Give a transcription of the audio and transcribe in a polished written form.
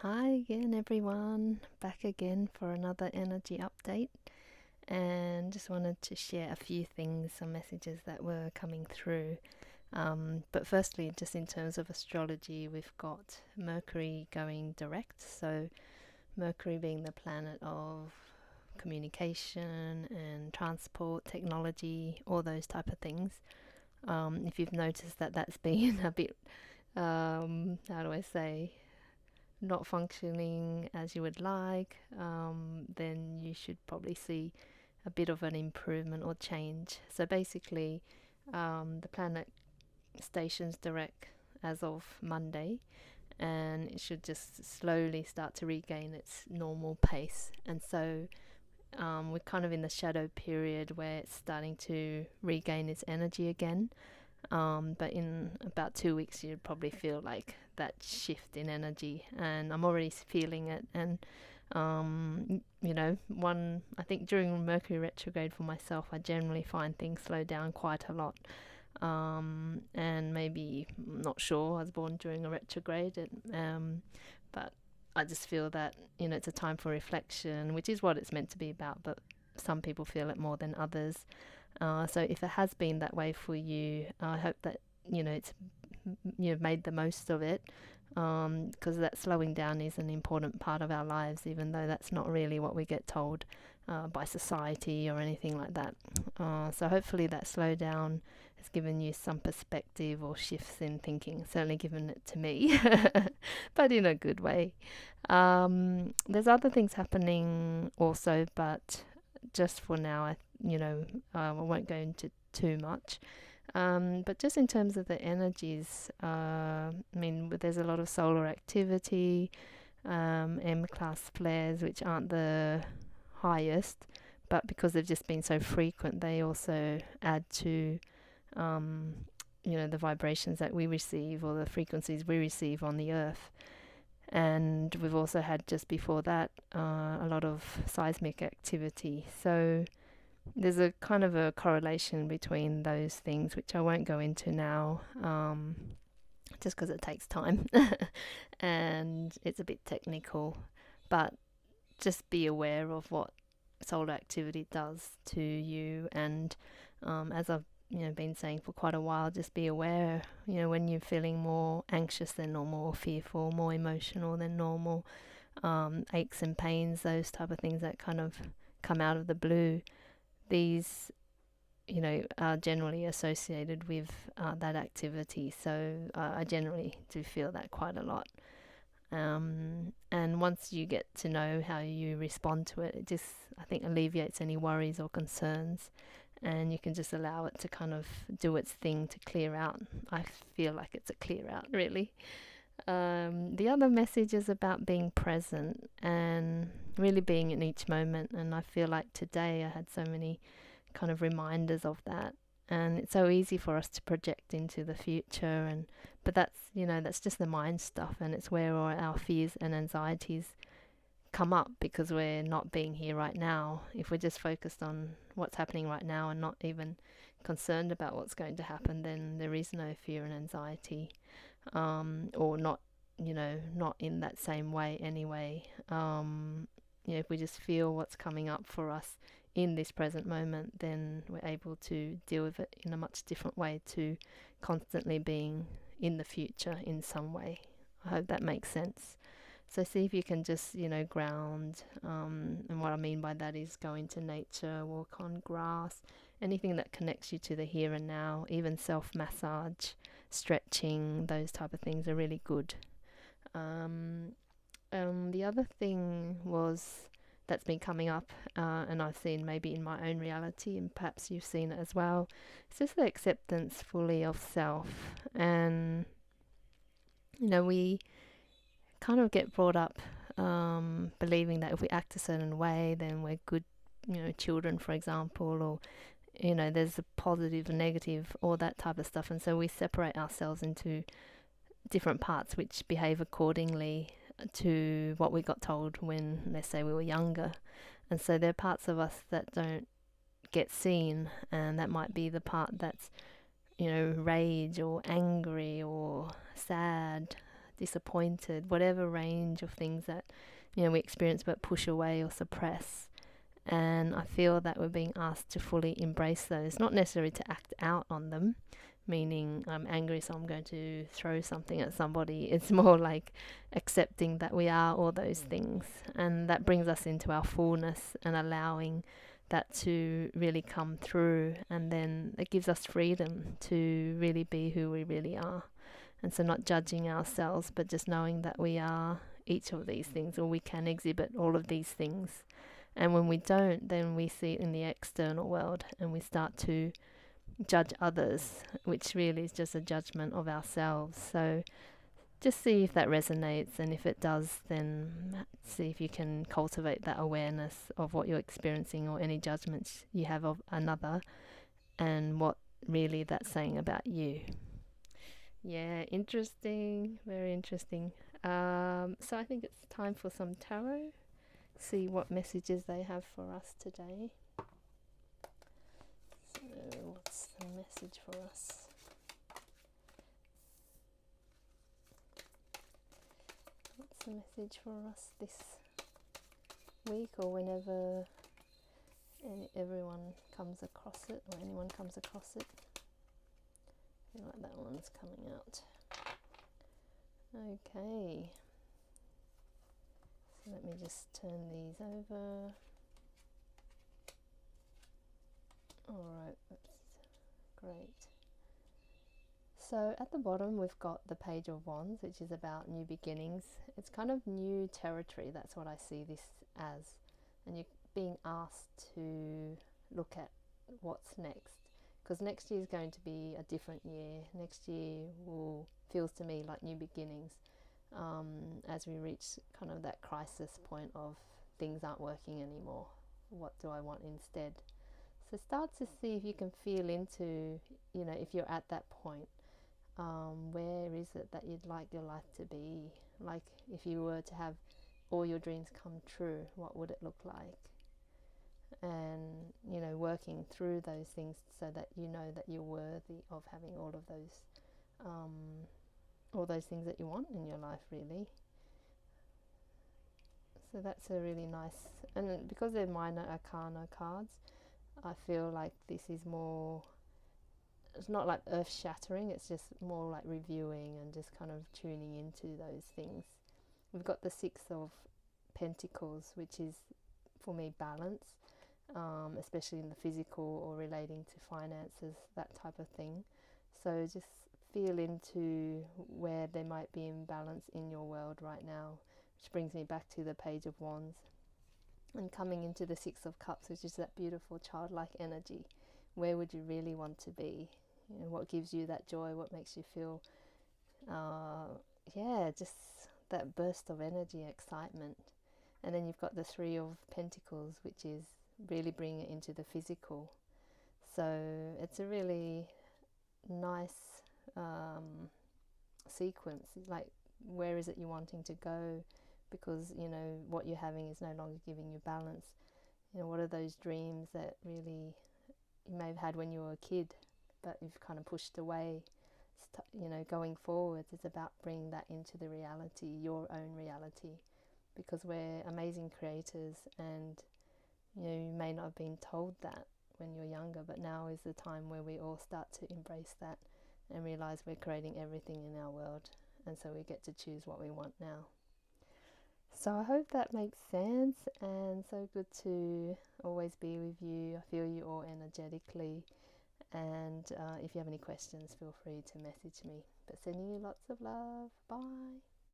Hi again, everyone. Back again for another energy update. And just wanted to share a few things, some messages that were coming through. But firstly, just in terms of astrology, we've got Mercury going direct. So, Mercury being the planet of communication and transport, technology, all those type of things. If you've noticed that that's been a bit, how do I say, not functioning as you would like, then you should probably see a bit of an improvement or change. So basically, the planet stations direct as of Monday, and it should just slowly start to regain its normal pace. And so we're kind of in the shadow period where it's starting to regain its energy again. But in about 2 weeks, you'd probably feel like that shift in energy, and I'm already feeling it. And I think during Mercury retrograde for myself, I generally find things slow down quite a lot. And maybe, I'm not sure, I was born during a retrograde, but I just feel that it's a time for reflection, which is what it's meant to be about. But some people feel it more than others. So if it has been that way for you, I hope that it's you've made the most of it, because that slowing down is an important part of our lives, even though that's not really what we get told by society or anything like that. So hopefully that slowdown has given you some perspective or shifts in thinking. Certainly given it to me, but in a good way. There's other things happening also, but just for now, I won't go into too much. But just in terms of the energies, there's a lot of solar activity, M-class flares, which aren't the highest, but because they've just been so frequent, they also add to, the vibrations that we receive or the frequencies we receive on the Earth. And we've also had, just before that, a lot of seismic activity. So there's a kind of a correlation between those things, which I won't go into now, just because it takes time and it's a bit technical. But just be aware of what solar activity does to you. And as I've been saying for quite a while, just be aware, when you're feeling more anxious than normal or fearful, more emotional than normal, aches and pains, those type of things that kind of come out of the blue. These, are generally associated with that activity. So I generally do feel that quite a lot. And once you get to know how you respond to it, it just, I think, alleviates any worries or concerns. And you can just allow it to kind of do its thing to clear out. I feel like it's a clear out, really. The other message is about being present and really being in each moment. And I feel like today I had so many kind of reminders of that. And it's so easy for us to project into the future, but that's just the mind stuff, and it's where all our fears and anxieties come up because we're not being here right now. If we're just focused on what's happening right now and not even concerned about what's going to happen, then there is no fear and anxiety, or not, not in that same way anyway. If we just feel what's coming up for us in this present moment, then we're able to deal with it in a much different way to constantly being in the future in some way. I hope that makes sense. So see if you can just, ground. And what I mean by that is go into nature, walk on grass, anything that connects you to the here and now, even self-massage, stretching, those type of things are really good. The other thing that's been coming up, and I've seen maybe in my own reality, and perhaps you've seen it as well, it's just the acceptance fully of self. And, we kind of get brought up believing that if we act a certain way, then we're good, children, for example, or, there's a positive and negative, all that type of stuff. And so we separate ourselves into different parts which behave accordingly to what we got told when, let's say, we were younger. And so there are parts of us that don't get seen, and that might be the part that's, rage or angry or sad, disappointed, whatever range of things that we experience but push away or suppress. And I feel that we're being asked to fully embrace those, not necessarily to act out on them, meaning I'm angry so I'm going to throw something at somebody. It's more like accepting that we are all those things, and that brings us into our fullness and allowing that to really come through, and then it gives us freedom to really be who we really are. And so not judging ourselves, but just knowing that we are each of these things, or we can exhibit all of these things. And when we don't, then we see it in the external world and we start to judge others, which really is just a judgment of ourselves. So just see if that resonates, and if it does, then see if you can cultivate that awareness of what you're experiencing or any judgments you have of another, and what really that's saying about you. Yeah, interesting, very interesting. So I think it's time for some tarot. See what messages they have for us today. So what's the message for us? What's the message for us this week, or whenever everyone comes across it, or anyone comes across it? I feel like that one's coming out. Okay. So let me just turn these over. Alright, that's great. So at the bottom we've got the Page of Wands, which is about new beginnings. It's kind of new territory, that's what I see this as. And you're being asked to look at what's next. Because next year is going to be a different year. Next year feels to me like new beginnings. As we reach kind of that crisis point of things aren't working anymore. What do I want instead? So start to see if you can feel into, if you're at that point, where is it that you'd like your life to be? Like if you were to have all your dreams come true, what would it look like? And, working through those things so that you know that you're worthy of having all those things that you want in your life, really. So that's a really nice, and because they're minor arcana cards, I feel like this is more, it's not like earth shattering, it's just more like reviewing and just kind of tuning into those things. We've got the Six of Pentacles, which is for me balance, especially in the physical or relating to finances, that type of thing. So just feel into where there might be imbalance in your world right now, which brings me back to the Page of Wands. And coming into the Six of Cups, which is that beautiful childlike energy. Where would you really want to be? What gives you that joy? What makes you feel, just that burst of energy, excitement. And then you've got the Three of Pentacles, which is really bringing it into the physical. So it's a really nice sequence. Like, where is it you're wanting to go? Because what you're having is no longer giving you balance. What are those dreams that really you may have had when you were a kid, but you've kind of pushed away? Going forwards, it's about bringing that into the reality, your own reality, because we're amazing creators, and you may not have been told that when you're younger, but now is the time where we all start to embrace that and realize we're creating everything in our world, and so we get to choose what we want now. So I hope that makes sense, and so good to always be with you. I feel you all energetically, and if you have any questions, feel free to message me. But sending you lots of love. Bye.